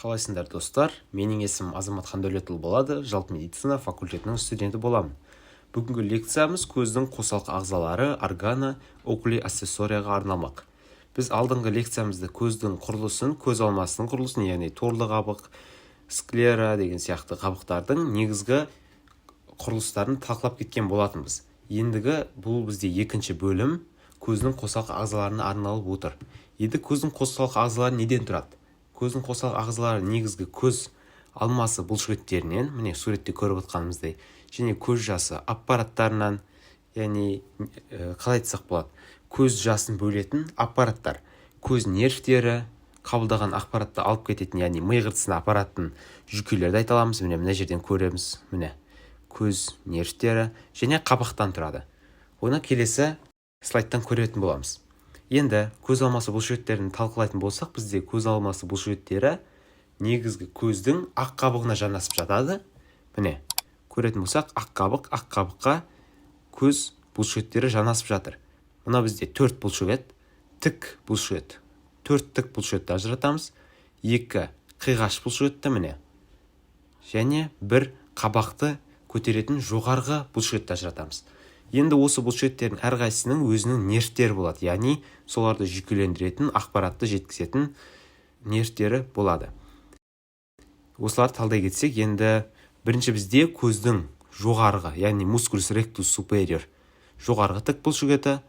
Қалайсыңдар достар? Менің есімім Азамат Хандәулетұлы болады, жалпы медицина факультетінің студенті боламын. Бүгінгі лекциямыз көздің қосалқы ағзалары органа окули аксессорияға арналмақ. Біз алдыңғы лекциямызда көздің құрылысын, көз алмасының құрылысын, яғни торлы қабық, склера деген сияқты қабықтардың негізгі құрылыстарын талқылап кеткен болатынбыз. Ендігі бұл бізде екінші бөлім көздің қосалқы ағзаларына арналып отыр. Енді көздің қосалқы ағзалары неден тұрады? Көздің қосалқы ағзалары негізгі көз алмасы бұлшықеттерінен, міне суретте көріп отқанымыздай, және көз жасы аппараттарынан, яғни қалай айтсақ болады, көз жасын бөлетін аппараттар, көз нервтері қабылдаған ақпаратты алып кететін, яғни ми қыртысына апаратын жүйкелерді айта аламыз. Міне мына жерден көреміз, міне көз нервтері және қабақтан тұрады. Оны келесі слайдтан көретін боламыз. Енді көз алмасы бұлшықеттерін талқылайтын болсақ, бізде көз алмасы бұлшықеттері негізгі көздің ақ қабығына жанасып жатады. Міне көретін болсақ, ақ қабыққа көз бұлшықеттері жанасып жатыр. Мына бізде 4 бұлшықет, тік бұлшықет, 4 тік бұлшықетті ажыратамыз, 2 қиғаш бұлшықетті, міне, және 1 қабақты көтеретін жоғарғы бұлшықетті ажыратамыз. Енді осы бұлшықеттердің әрқайсысының өзінің нервтері болады, яғни соларды жүйкелендіретін, ақпаратты жеткізетін нервтері болады. Осыларды талдай кетсек, енді бірінші бізде көздің жоғарғы, яғни мускулус ректус супериор, жоғарғы тік бұлшықеті,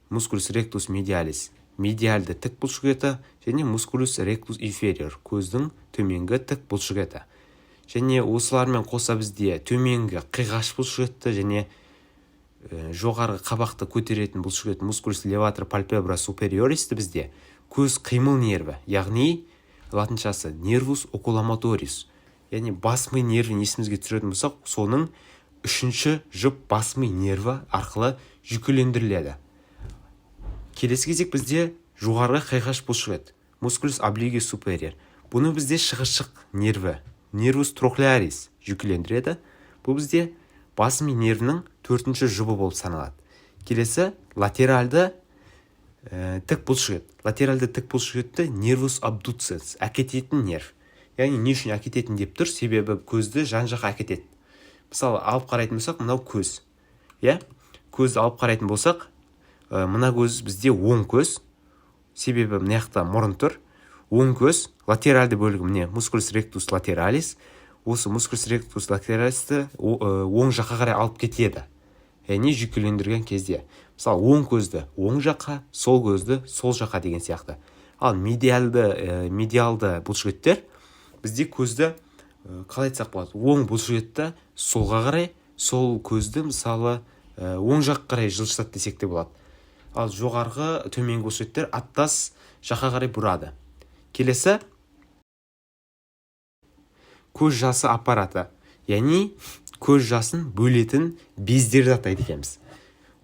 мускулус ректус медиалис, медиалды тік бұлшықеті, және мускулус ректус инфериор, көздің төменгі тік бұлшықеті. Және осылармен қоса бізде төменгі қиғаш бұлшықеті және жоғарғы қабақты көтеретін бұлшықет мускулус леватор пальпебра супериористі бізде көз қимыл нерві, яғни латыншасы нервус окуломоторис, яғни бас ми нервін есімізге түсіретін болсақ, соның үшінші жұп бас ми нерві арқылы жүйкелендіріледі. Келесі кезек бізде жоғарғы қиғаш бұлшықет мускулус облигус супериор. Бұны бізде шығыршық нерві нервус трохлеарис жүйкелендіреді. Бұл бізде бас ми нервінің 4-ші жұбы болып саналады. Келесі латеральды тік бұлшықет. Латеральды тік бұлшықетті нервус абдуценс, әкететін нерв. Яғни не үшін әкететін деп тұр? Себебі көзді жан-жаққа әкетеді. Мысалы, алып қарайтын болсақ, мынау көз. Көзді алып қарайтын болсақ, мына көз бізде оң көз. Себебі мына жақта мұрын тұр. Оң көз, латеральды бөлігі міне мускулус ректус латералис. Осы мускулус ректус латералисті оң жаққа қарай алып кетеді. Яғни жүйкелендірген кезде. Мысалы, оң көзді оң жаққа, сол көзді сол жаққа деген сияқты. Ал медиалды бұлшықеттер бізде көзді қалай айтсақ болады, оң бұлшықетті солға қарай, сол көзді мысалы оң жаққа қарай жылжытады десек те болады. Ал жоғарғы төменгі бұлшықеттер аттас жаққа қарай бұрады. Келесі көз жасы аппараты, яғни көз жасын бөлетін бездерді атайды екенбіз.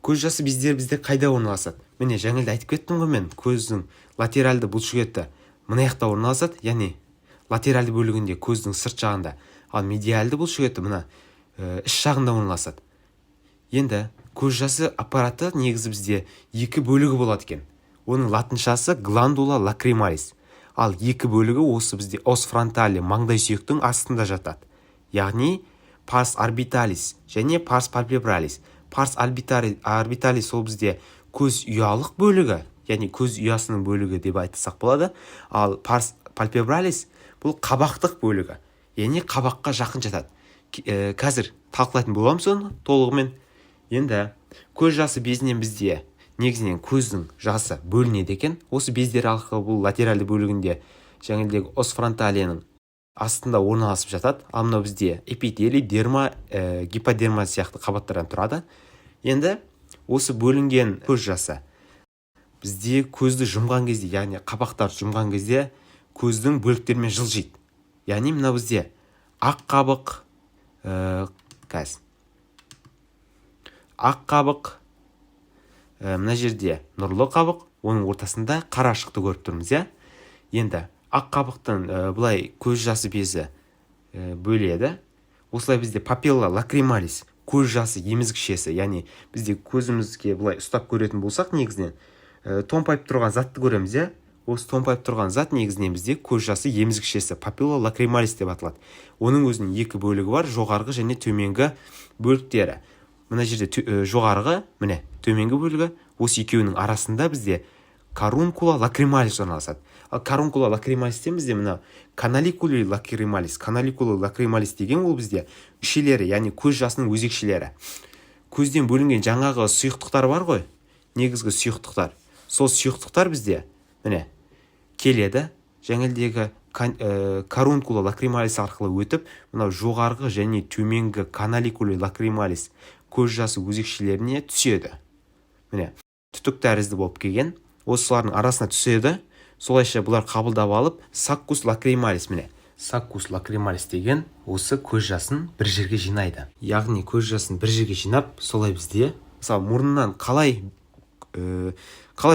Көз жасы бездері бізде қайда орналасады? Міне жаңылда айтып кеттім ғой мен, көздің латеральды бұлшықеті мына жақта орналасады, яғни латеральды бөлігінде көздің сырт жағында, ал медиалды бұлшықеті мына іш жағында орналасады. Енді көз жасы аппараты негізі бізде 2 бөлігі болады екен. Оның латыншасы гландула лакрималис. Ал 2 бөлігі осы бізде ос фронтали, маңдай сүйектің астында жатады. Яғни парс орбиталис және парс пальпебралис. Парс орбиталис ол бізде көз ұялық бөлігі, яғни көз ұясының бөлігі деп айтсақ болады. Ал парс пальпебралис бұл қабақтық бөлігі, яғни қабаққа жақын жатады. Қазір талқылайтын боламыз оны толығымен. Енді көз жасы безінен бізде негізінен көздің жасы бөлінеді екен. Осы бездер арқылы бұл латеральды бөлігінде жаңылдегі ос фронталияның астында орналасып жатады. Ал мынау бізде эпителий, дерма, гиподерма сияқты қабаттардан тұрады. Енді осы бөлінген көз жасы бізде көзді жұмған кезде, яғни қабақтар жұмған кезде көздің бөліктерімен жылжиды. Яғни мына бізде ақ қабық, мына жерде нұрлы қабық, оның ортасында қара шықты көріп тұрмыз. Енді ақ қабықтың бұлай көз жасы безі бөледі. Осылай бізде папилла лакрималис, көз жасы емізгішесі, яғни бізде көзімізге бұлай ұстап көретін болсақ, негізінен томпайып тұрған затты көреміз. осы томпайып тұрған зат негізінен бізде көз жасы емізгішесі папилла лакрималис деп аталады. Оның өзінің екі бөлігі бар, жоғарғы және төменгі бөліктері. Мына жерде жоғарғы, міне төменгі бөлігі, осы екеуінің арасында бізде карункула лакрималис орналасады. Ал карункула лакрималистен бізде мына каналикула лакрималис деген ол бізде үшелері, яғни көз жасының өзекшелері. Көзден бөлінген жаңағы сұйықтықтар бар ғой, негізгі сұйықтықтар. Сол сұйықтықтар бізде міне келеді, жаңелдегі карункула лакрималис арқылы өтіп, мынау жоғарғы және төменгі каналикула лакрималис көз жасы өзекшелеріне түседі. Міне түтік тәрізді болып келген, осылардың арасына түседі. Солайша бұлар қабылдап алып, саккус лакрималис, міне саккус лакрималис деген осы көз жасын бір жерге жинайды. Яғни көз жасын бір жерге жинап, солай бізде мысалы мұрнынан қалай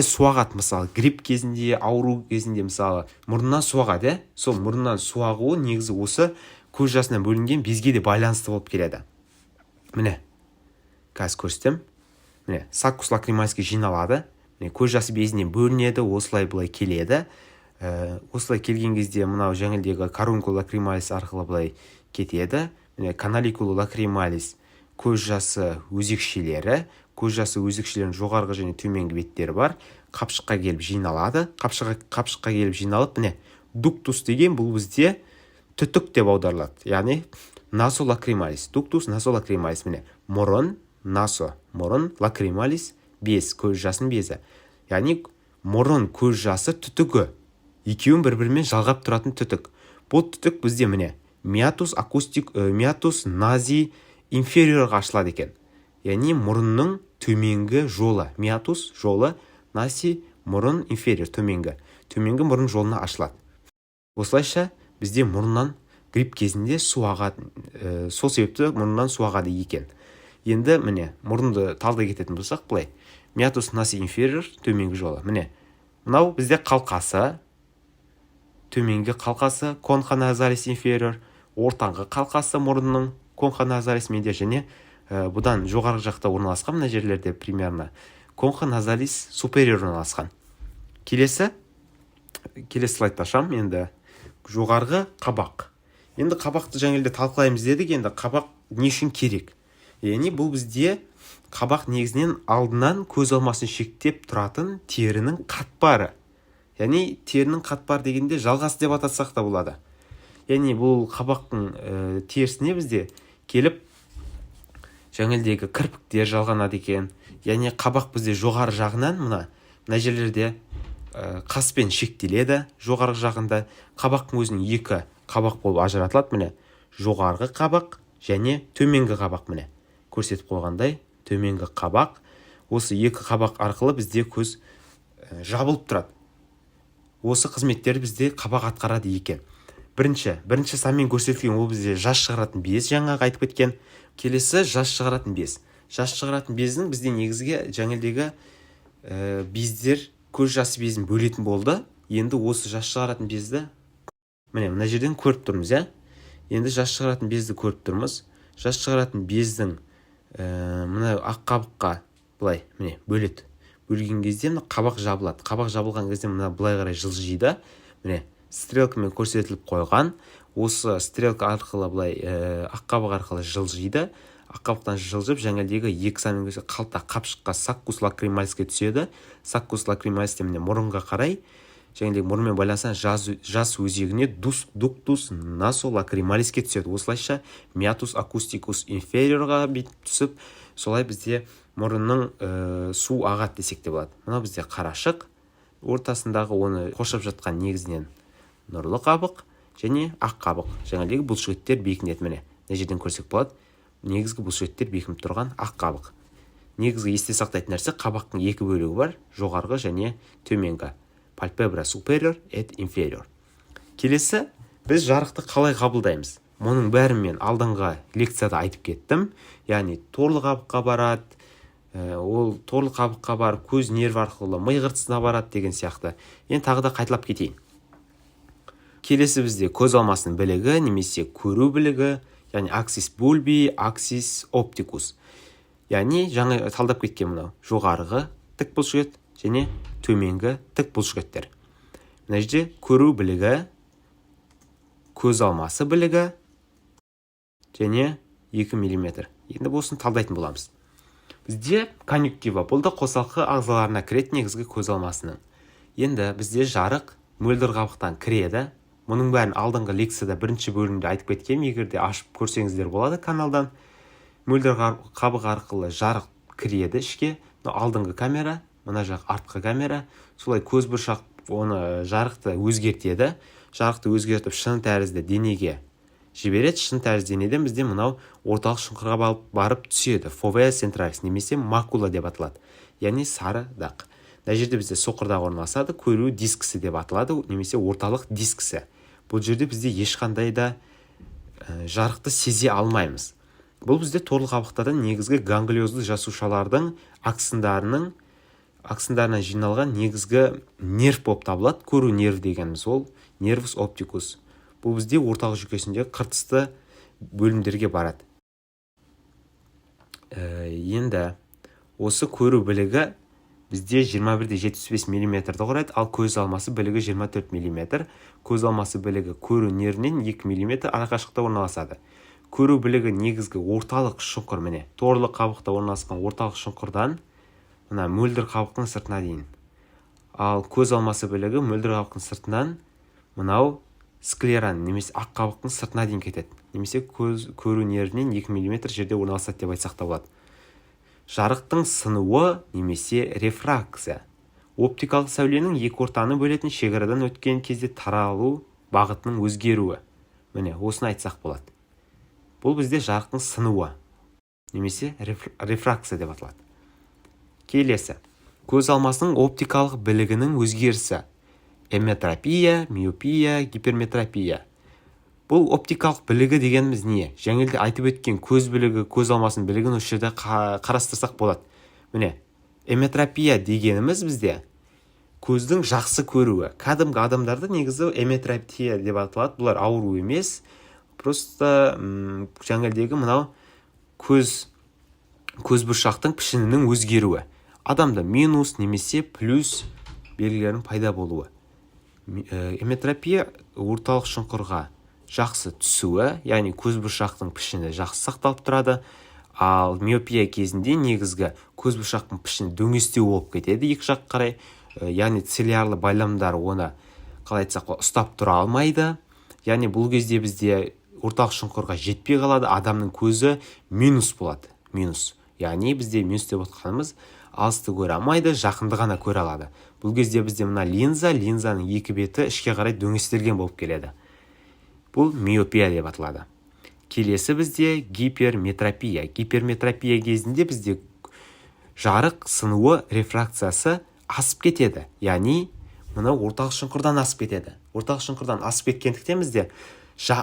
суағады, мысалы грипп кезінде, ауру кезінде мысалы мұрнынан суағады, сол мұрнынан суағуы негізі осы көз жасынан бөлінген безге де байланысты болып келеді. Міне қазір көрсетем. Міне саккус лакрималиске жиналады. Көз жасы безінен бөлінеді, осылай былай келеді. Осылай келген кезде мынау жаңылдегі карункула лакрималис арқылы былай кетеді. Каналикула лакрималис көз жасы өзекшелері, көз жасы өзекшелерінің жоғарғы және төменгі беттері бар. Қапшыққа келіп жиналады. Қапшыққа келіп жиналып, міне дуктус деген бұл бізде түтік деп аударылады. Яғни насо лакрималис, дуктус насо лакрималис, міне мұрын, насо мұрын, лакрималис без, көз жасының безі. Яғни мұрын көз жасы түтігі. Екеуін бір-бірімен жалғап тұратын түтік. Бұл түтік бізде міне миатус нази инфериорға ашылады екен. Яғни мұрынның төменгі жолы. Миатус жолы, нази мұрын инфериор, төменгі мұрын жолына ашылады. Осылайша бізде мұрыннан грипп кезінде суағады, сол себепті мұрыннан суағады екен. Енді міне мұрынды талдай кететін болсақ былай. Миатус нази инфериор, төменгі жолы. Міне мынау бізде қалқасы, төменгі қалқасы конха назалис инфериор, ортаңғы қалқасы мұрынның конха назалис медиа және бұдан жоғарғы жақта орналасқан мына жерлерде примерно конха назалис супериор орналасқан. Келесі слайдты ашам. Енді жоғарғы қабақ. Енді қабақты жаңелде талқылаймыз дедік. Енді қабақ не үшін керек? Яғни бұл бізде қабақ негізінен алдынан көз алмасын шектеп тұратын терінің қатпары. Яғни терінің қатпары дегенде жалғасы деп атасақ та болады. Яғни бұл қабақтың терісіне бізде келіп жаңелдегі кірпіктер жалғанады екен. Яғни қабақ бізде жоғары жағынан мына жерлерде қаспен шектеледі. Жоғарғы жағында қабақтың өзінің екі қабақ болып ажыратылады. Міне жоғарғы қабақ және төменгі қабақ, міне көрсетіп қойғандай төменгі қабақ. Осы екі қабақ арқылы бізде көз жабылып тұрады. Осы қызметтер бізде қабақ атқарады екен. Бірінші санмен көрсетілген ол бізде жас шығаратын без, жаңағы айтып кеткен. Келесі жас шығаратын без. Жас шығаратын бездің бізде негізге жаңелдегі бездер көз жасы безін бөлетін болды. Енді осы жас шығаратын безді мына жерден көріп тұрмыз, Енді жас шығаратын безді көріп тұрмыз. Жас шығаратын бездің мына ақ қабыққа былай міне бөледі. Бөлген кезде мына қабақ жабылады. Қабақ жабылған кезде мына былай қарай жылжиды. Міне стрелкамен көрсетіліп қойған. Осы стрелка арқылы былай ақ қабық арқылы жылжиды. Ақ қабықтан жылжып жаңадегі екі санмен көрсе қалта қапшыққа саккус лакрималиске түседі. Саккус лакрималистен міне мұрынға қарай жаңадегі мұрынмен байланысқан жас өзегіне дуктус насо лакрималиске түседі. Осылайша миатус акустикус инфериорға түсіп, солай бізде мұрынның су ағады десек те болады. Мына бізде қарашық, ортасындағы оны қоршап жатқан негізінен нұрлы қабық және ақ қабық. Жаңағыдегі бұлшықеттер бекінеді. Міне мына жерден көрсек болады. Негізгі бұлшықеттер бекініп тұрған ақ қабық. Негізгі есте сақтайтын нәрсе, қабақтың екі бөлігі бар, жоғарғы және төменгі. Palpebra superior et inferior. Келесі, біз жарықты қалай қабылдаймыз? Мұның бәрін мен алдыңғы лекцияда айтып кеттім. Яғни торлы қабыққа барады, ол торлы қабыққа барып көз нерв арқылы ми қыртысына барады деген сияқты. Енді тағы да қайталап кетейін. Келесі бізде көз алмасының білігі немесе көру білігі, яғни аксис bulbi, аксис оптикус. Яғни жаңа талдап кеткен мынау жоғарғы тік бұлшықет және төменгі тік бұлшықеттер. мына жерде көру білігі, көз алмасы білігі және 2 мм. Енді осыны талдайтын боламыз. Бізде конъюнктива, бұл да қосалқы ағзаларына кіретін негізгі көз алмасының. Енді бізде жарық мөлдір қабықтан кіреді. Мұның бәрін алдыңғы лекцияда бірінші бөлімде айтып кеткем, егерде ашып көрсеңіздер болады каналдан. Мөлдір қабық арқылы жарық кіреді ішке. Алдыңғы камера, мына жақ артқы камера. Солай көз бұршақ оны жарықты өзгертеді. Жарықты өзгертіп шыны тәрізді денеге жібереді. Шыны тәрізді денеден бізде мынау орталық шұңқырға барып түседі. Фовея централис немесе макула деп аталады. Яғни сары дақ. Мына жерде бізде соқырдағы орналасады, көру дискісі деп аталады, немесе орталық дискісі. Бұл жерде бізде ешқандай да жарықты сезе алмаймыз. Бұл бізде торлы қабықтардан негізгі ганглиозды жасушалардың аксондарынан жиналған негізгі нерв болып табылады. Көру нерв дегеніміз ол нервус оптикус. Бұл бізде орталық жүйкесінде қыртысты бөлімдерге барады. Енді осы көру білігі бізде 21-75 мм құрайды, ал көз алмасы білігі 24 мм. Көз алмасы білігі көру нервінен 2 мм арақашықта орналасады. Көру білігі негізгі орталық шұңқыр, міне, торлы қабықта орналасқан орталық шұңқырдан мына мөлдір қабықтың сыртына дейін. Ал көз алмасы білігі мөлдір қабықтың сыртынан мынау склеран немесе ақ қабықтың сыртына дейін кетеді. Немесе көру нервінен 2 мм жерде орналасады деп айтсақ та болады. Жарықтың сынуы немесе рефракция. Оптикалық сәуленің екі ортаны бөлетін шекарадан өткен кезде таралу бағытының өзгеруі. Міне, осыны айтсақ болады. Бұл бізде жарықтың сынуы немесе рефракция деп аталады. Келесі. Көз алмасының оптикалық білігінің өзгерісі. Эметропия, миопия, гиперметропия. Бұл оптикалық білігі дегеніміз не? Жаңелде айтып өткен көз білігі, көз алмасының білігін осы жерде қарастырсақ болады. Міне, эметропия дегеніміз бізде көздің жақсы көруі. Кәдімгі адамдарды негізі эметропия деп аталады. Бұлар ауру емес. Просто жаңелдегі мынау көз бұршақтың пішінінің өзгеруі. Адамда минус немесе плюс белгілерінің пайда болуы. Эметропия орталық шұңқырға жақсы түсуі, яғни көз бұршақтың пішіні жақсы сақталып тұрады. Ал миопия кезінде негізгі көз бұршақтың пішіні дөңестеу болып кетеді екі жақ қарай. Яғни цилиарлы байламдар оны қалай айтсақ ұстап тұра алмайды. Яғни бұл кезде бізде орталық шұңқырға жетпей қалады, адамның көзі минус болады. Минус. Яғни бізде минус деп отқанымыз алысты көре алмайды, жақынды ғана көре алады. Бұл кезде бізде мына линзаның екі беті ішке қарай дөңестелген болып келеді. Бұл миопия деп аталады. Келесі бізде гиперметропия. Гиперметропия кезінде бізде жарық сынуы рефракциясы асып кетеді. Яғни мына орталық шұңқырдан асып кетеді. Орталық шұңқырдан асып кеткендіктен бізде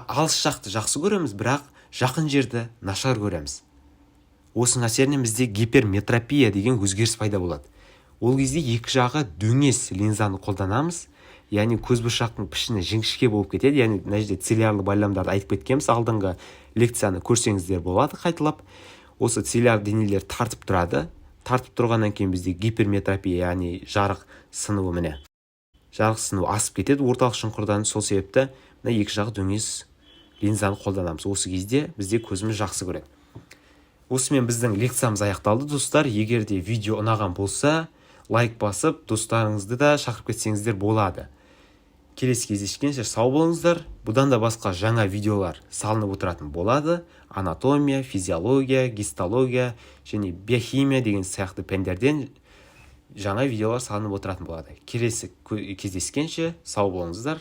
алыс жақты жақсы көреміз, бірақ жақын жерді нашар көреміз. Осының әсерінен бізде гиперметропия деген өзгеріс пайда болады. Ол кезде екі жағы дөңес линзаны қолданамыз. Яғни көз бұршақтың пішіні жіңішке болып кетеді. Яғни мына жерде цилиарлы байламдарды айтып кеткенбіз, алдыңғы лекцияны көрсеңіздер болады қайталап. Осы цилиарлы денелер тартып тұрады. Тартып тұрғаннан кейін бізде гиперметропия, яғни жарық сынуы міне. Жарық сынуы асып кетеді орталық шұңқырдан. Сол себепті мына екі жағы дөңес линзаны қолданамыз. Осы кезде бізде көзіміз жақсы көреді. Осымен біздің лекциямыз аяқталды, достар. Егер де видео ұнаған болса, лайк басып, достарыңызды да шақырып кетсеңіздер болады. Келесі кездескенше сау болыңыздар. Бұдан да басқа жаңа видеолар салынып отыратын болады. Анатомия, физиология, гистология және биохимия деген сияқты пәндерден жаңа видеолар салынып отыратын болады. Келесі кездескенше сау болыңыздар.